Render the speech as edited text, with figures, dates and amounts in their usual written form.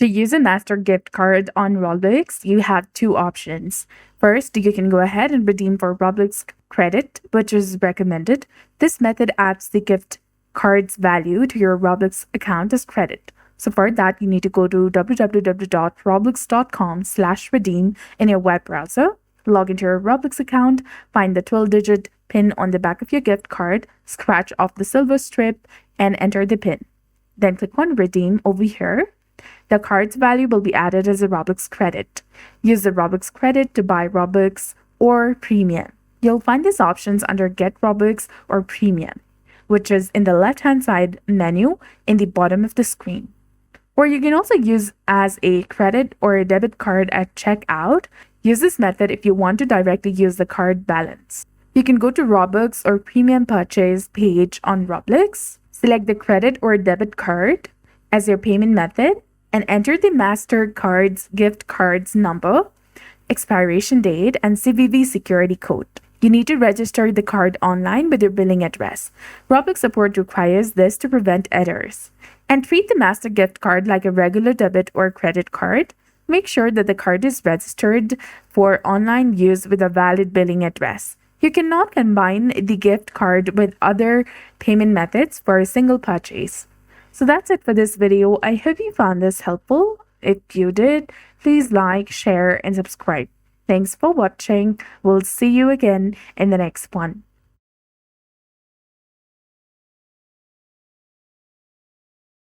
To use a Master Gift Card on Roblox, you have two options. First, you can go ahead and redeem for Roblox credit, which is recommended. This method adds the gift card's value to your Roblox account as credit. So for that, you need to go to www.roblox.com/redeem in your web browser, log into your Roblox account, find the 12-digit PIN on the back of your gift card, scratch off the silver strip, and enter the PIN. Then click on Redeem over here. The card's value will be added as a Robux credit. Use the Robux credit to buy Robux or Premium. You'll find these options under Get Robux or Premium, which is in the left-hand side menu in the bottom of the screen. Or you can also use as a credit or a debit card at checkout. Use this method if you want to directly use the card balance. You can go to Robux or Premium purchase page on Roblox, select the credit or debit card as your payment method, and enter the Mastercard Gift Card's number, expiration date, and CVV security code. You need to register the card online with your billing address. Roblox support requires this to prevent errors. And treat the Master Gift Card like a regular debit or credit card. Make sure that the card is registered for online use with a valid billing address. You cannot combine the gift card with other payment methods for a single purchase. So that's it for this video. I hope you found this helpful. If you did, please like, share, and subscribe. Thanks for watching. We'll see you again in the next one.